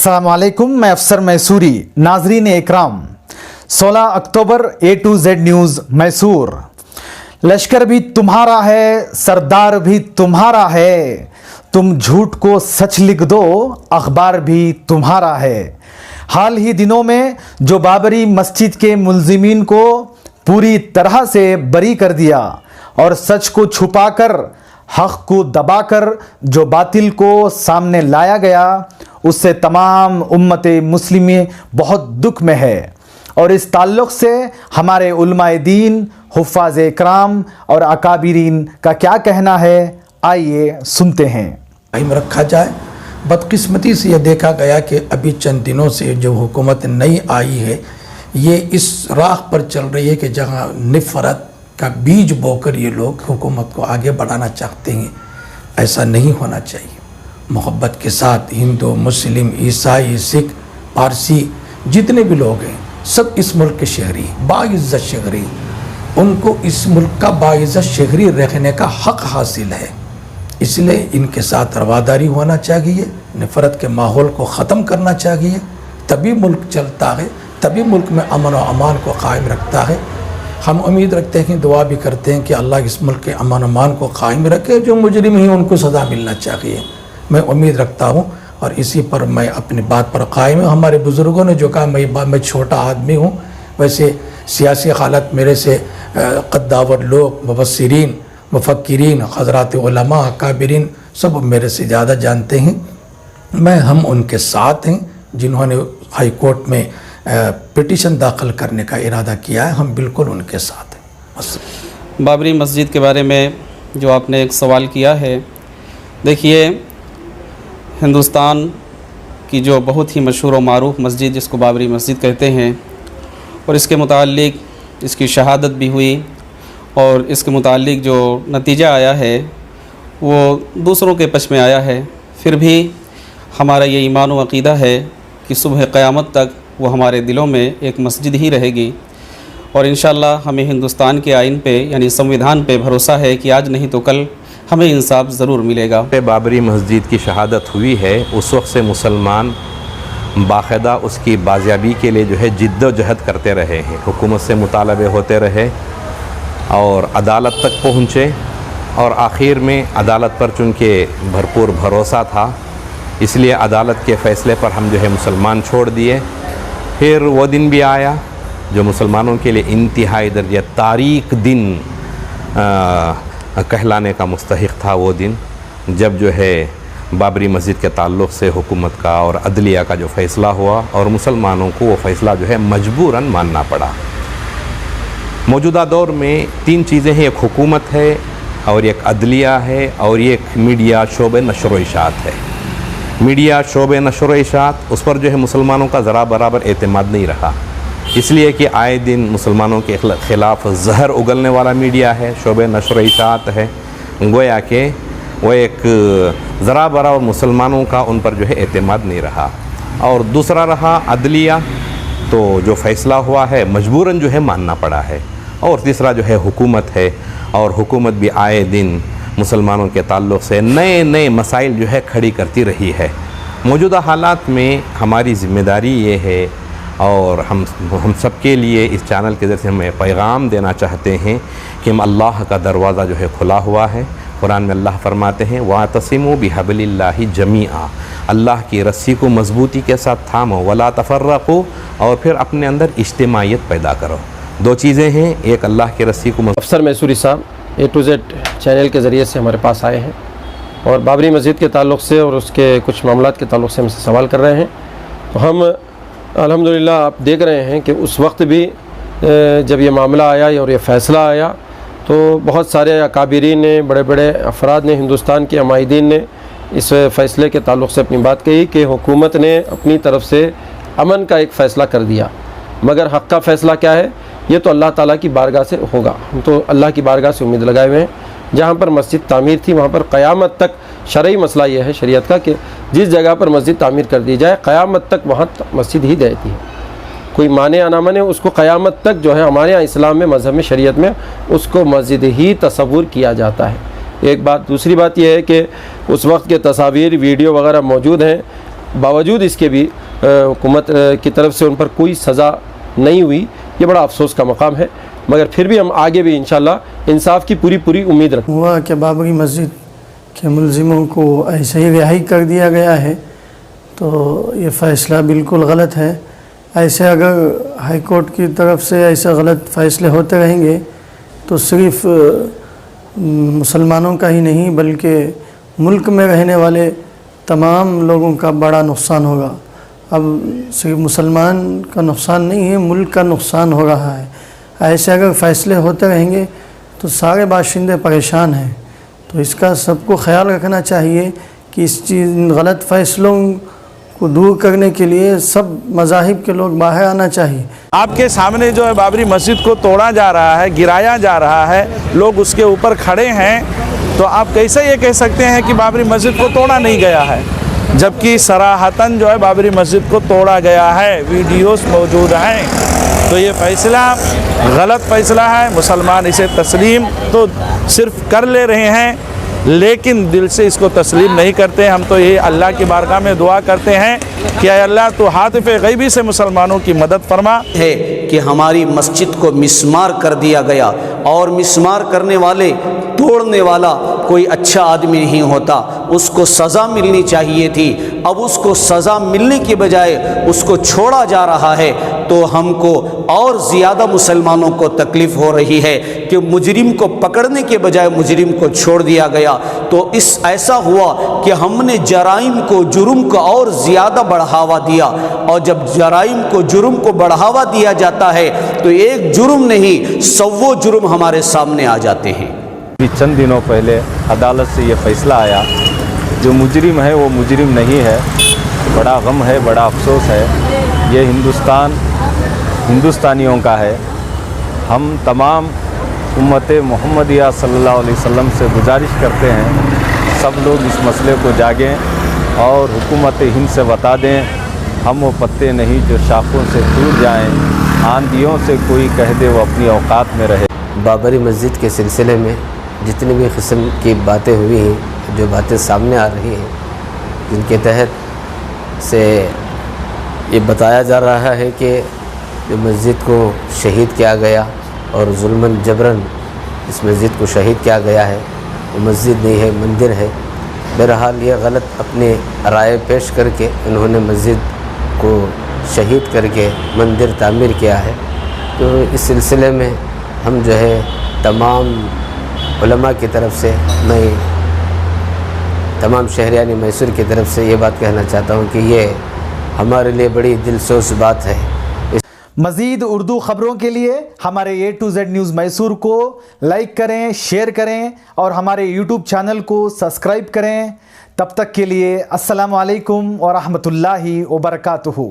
अस्सलाम वालेकुम, मैं अफसर मैसूरी। नाजरीन इकराम, 16 अक्टूबर A to Z news Mysore. लश्कर भी तुम्हारा है, सरदार भी तुम्हारा है, तुम झूठ को सच लिख दो, अखबार भी तुम्हारा है। हाल ही दिनों में जो बाबरी मस्जिद के मुल्जिमीन को पूरी तरह से बरी कर दिया और सच को छुपाकर हक़ को दबाकर जो बातिल को सामने लाया गया, उससे तमाम उम्मत मुस्लिम बहुत दुख में है। और इस ताल्लुक़ से हमारे उलमाए दीन, हुफ़ाज़ इकराम और अकाबिरीन का क्या कहना है, आइए सुनते हैं। में रखा जाए। बदकिस्मती से यह देखा गया कि अभी चंद दिनों से जो हुकूमत नई आई है, ये इस राह पर चल रही है कि जहाँ नफ़रत का बीज बोकर ये लोग हुकूमत को आगे बढ़ाना चाहते हैं। ऐसा नहीं होना चाहिए। मोहब्बत के साथ हिंदू, मुस्लिम, ईसाई, सिख, पारसी जितने भी लोग हैं, सब इस मुल्क के शहरी, बाइज़्ज़त शहरी, उनको इस मुल्क का बाइज़्ज़त शहरी रहने का हक़ हासिल है। इसलिए इनके साथ रवादारी होना चाहिए, नफ़रत के माहौल को ख़त्म करना चाहिए, तभी मुल्क चलता है, तभी मुल्क में अमन और अमान को कायम रखता है। हम उम्मीद रखते हैं कि दुआ भी करते हैं कि अल्लाह इस मुल्क के अमन और अमान को कायम रखे। जो मुजरिम हैं उनको सज़ा मिलना चाहिए, मैं उम्मीद रखता हूँ और इसी पर मैं अपनी बात पर कायम हूँ। हमारे बुज़ुर्गों ने जो कहा, मैं छोटा आदमी हूँ, वैसे सियासी हालत मेरे से क़द्दावर लोग, मुबस्सिरीन, मुफक्किरीन, हज़रात उलमा, अकाबिरीन सब मेरे से ज़्यादा जानते हैं। हम उनके साथ हैं जिन्होंने हाई कोर्ट में पिटीशन दाखिल करने का इरादा किया है, हम बिल्कुल उनके साथ हैं। बाबरी मस्जिद के बारे में जो आपने एक सवाल किया है, देखिए हिंदुस्तान की जो बहुत ही मशहूर व मारूफ़ मस्जिद जिसको बाबरी मस्जिद कहते हैं, और इसके मुताल्लिक इसकी शहादत भी हुई और इसके मुताल्लिक जो नतीजा आया है वो दूसरों के पक्ष में आया है। फिर भी हमारा ये ईमान व अक़ीदा है कि सुबह क़यामत तक वो हमारे दिलों में एक मस्जिद ही रहेगी। और इंशाअल्लाह हमें हिंदुस्तान के आइन पे यानी संविधान पे भरोसा है कि आज नहीं तो कल हमें इंसाफ ज़रूर मिलेगा। बाबरी मस्जिद की शहादत हुई है, उस वक्त से मुसलमान बाकायदा उसकी बाजियाबी के लिए जो है जिद्दोजहद करते रहे हैं, हुकूमत से मुतालबे होते रहे और अदालत तक पहुँचे और आखिर में अदालत पर चूँकि भरपूर भरोसा था, इसलिए अदालत के फ़ैसले पर हम जो है मुसलमान छोड़ दिए। फिर वो दिन भी आया जो मुसलमानों के लिए इंतहाई दर्जा तारीख दिन कहलाने का मुस्तहिक़ था। वो दिन जब जो है बाबरी मस्जिद के ताल्लुक़ से हुकूमत का और अदलिया का जो फ़ैसला हुआ और मुसलमानों को वो फ़ैसला जो है मजबूरन मानना पड़ा। मौजूदा दौर में तीन चीज़ें हैं, एक हुकूमत है और एक अदलिया है और एक मीडिया शोबे नशर व इशाअत है। मीडिया शोबे नशर व इशाअत, उस पर जो है मुसलमानों का ज़रा बराबर एतमाद नहीं रहा, इसलिए कि आए दिन मुसलमानों के ख़िलाफ़ जहर उगलने वाला मीडिया है, शोबे नशर व इशाअत है। गोया कि वो एक ज़रा बराबर मुसलमानों का उन पर जो है एतमाद नहीं रहा। और दूसरा रहा अदलिया, तो जो फ़ैसला हुआ है मजबूरन जो है मानना पड़ा है। और तीसरा जो है हुकूमत है, और हुकूमत भी आए दिन मुसलमानों के ताल्लुक़ से नए नए मसाइल जो है खड़ी करती रही है। मौजूदा हालात में हमारी ज़िम्मेदारी ये है और हम सब के लिए इस चैनल के ज़रिए हमें पैगाम देना चाहते हैं कि हम अल्लाह का दरवाज़ा जो है खुला हुआ है। कुरान में अल्लाह फरमाते हैं, वातसिमू बिहब्लिल्लाहि जमीआ, अल्लाह की रस्सी को मजबूती के साथ थामो, वला तफर्रक़ू, और फिर अपने अंदर इज्तिमाइयत पैदा करो। दो चीज़ें हैं, एक अल्लाह की रस्सी को अफसर मैसूरी साहब A to Z चैनल के ज़रिए से हमारे पास आए हैं और बाबरी मस्जिद के ताल्लुक़ से और उसके कुछ मामलात के ताल्लुक़ से हमसे सवाल कर रहे हैं। तो हम अल्हम्दुलिल्लाह आप देख रहे हैं कि उस वक्त भी जब ये मामला आया और ये फ़ैसला आया तो बहुत सारे अकाबिरीन ने, बड़े बड़े अफराद ने, हिंदुस्तान के अमायदीन ने इस फ़ैसले के ताल्लुक़ से अपनी बात कही कि हुकूमत ने अपनी तरफ से अमन का एक फ़ैसला कर दिया, मगर हक़ का फ़ैसला क्या है ये तो अल्लाह ताला की बारगाह से होगा। हम तो अल्लाह की बारगाह से उम्मीद लगाए हुए हैं। जहाँ पर मस्जिद तामीर थी वहाँ पर क़यामत तक शरई मसला ये है शरीयत का कि जिस जगह पर मस्जिद तामीर कर दी जाए क़यामत तक वहाँ मस्जिद ही रहती है। कोई माने या ना माने, उसको क़यामत तक जो है हमारे यहाँ इस्लाम में, मज़हब में, शरीयत में उसको मस्जिद ही तसव्वुर किया जाता है। एक बात। दूसरी बात यह है कि उस वक्त के तस्वीर, वीडियो वगैरह मौजूद हैं बावजूद इसके भी हुकूमत की तरफ से उन पर कोई सज़ा नहीं हुई, ये बड़ा अफसोस का मकाम है। मगर फिर भी हम आगे भी इंशाअल्लाह इंसाफ की पूरी उम्मीद रखते हैं। हुआ कि बाबरी मस्जिद के मुलजिमों को ऐसे ही रिहाई कर दिया गया है, तो ये फ़ैसला बिल्कुल गलत है। ऐसे अगर हाई कोर्ट की तरफ से ऐसे गलत फ़ैसले होते रहेंगे तो सिर्फ़ मुसलमानों का ही नहीं बल्कि मुल्क में रहने वाले तमाम लोगों का बड़ा नुकसान होगा। अब सिर्फ मुसलमान का नुकसान नहीं है, मुल्क का नुकसान हो रहा है। ऐसे अगर फ़ैसले होते रहेंगे तो सारे बाशिंदे परेशान हैं। तो इसका सबको ख्याल रखना चाहिए कि इस चीज़ गलत फ़ैसलों को दूर करने के लिए सब मज़ाहिब के लोग बाहर आना चाहिए। आपके सामने जो है बाबरी मस्जिद को तोड़ा जा रहा है, गिराया जा रहा है, लोग उसके ऊपर खड़े हैं, तो आप कैसे ये कह सकते हैं कि बाबरी मस्जिद को तोड़ा नहीं गया है, जबकि सराहतन जो है बाबरी मस्जिद को तोड़ा गया है, वीडियोस मौजूद हैं। तो ये फ़ैसला गलत फ़ैसला है। मुसलमान इसे तस्लीम तो सिर्फ कर ले रहे हैं, लेकिन दिल से इसको तस्लीम नहीं करते। हम तो ये अल्लाह की बारगाह में दुआ करते हैं कि अल्लाह तो हातिफ़ गैबी से मुसलमानों की मदद फरमा। है कि हमारी मस्जिद को मिस्मार कर दिया गया, और मिस्मार करने वाले, तोड़ने वाला कोई अच्छा आदमी नहीं होता, उसको सज़ा मिलनी चाहिए थी। अब उसको सज़ा मिलने के बजाय उसको छोड़ा जा रहा है, तो हमको और ज़्यादा मुसलमानों को तकलीफ़ हो रही है कि मुजरिम को पकड़ने के बजाय मुजरिम को छोड़ दिया गया। तो इस ऐसा हुआ कि हमने जराइम को, जुर्म को और ज़्यादा बढ़ावा दिया, और जब जराइम को, जुर्म को बढ़ावा दिया जाता है तो एक जुर्म नहीं 100 जुर्म हमारे सामने आ जाते हैं। चंद दिनों पहले अदालत से ये फ़ैसला आया, जो मुजरिम है वो मुजरिम नहीं है। बड़ा गम है, बड़ा अफसोस है। ये हिंदुस्तान हिंदुस्तानियों का है। हम तमाम उम्मत मुहम्मदिया सल्लल्लाहु अलैहि वसल्लम से गुजारिश करते हैं सब लोग इस मसले को जागें और हुकूमत हिंद से बता दें, हम वो पत्ते नहीं जो शाखों से टूट जाएं, आंधियों से कोई कह दे वो अपनी औकात में रहे। बाबरी मस्जिद के सिलसिले में जितनी भी किस्म की बातें हुई हैं, जो बातें सामने आ रही हैं, जिनके तहत से ये बताया जा रहा है कि जो मस्जिद को शहीद किया गया और जुल्मन जबरन इस मस्जिद को शहीद किया गया है, वो मस्जिद नहीं है, मंदिर है। बहरहाल ये गलत अपने राय पेश करके इन्होंने मस्जिद को शहीद करके मंदिर तामीर किया है। तो इस सिलसिले में हम जो है तमाम उलमा की तरफ से, मैं तमाम शहरियान मैसूर की तरफ से ये बात कहना चाहता हूँ कि ये हमारे लिए बड़ी दिलसोज बात है। मज़ीद उर्दू ख़बरों के लिए हमारे A to Z news Mysore को लाइक करें, शेयर करें और हमारे YouTube चैनल को सब्सक्राइब करें। तब तक के लिए अस्सलामु अलैकुम व रहमतुल्लाहि व बरकातुहू।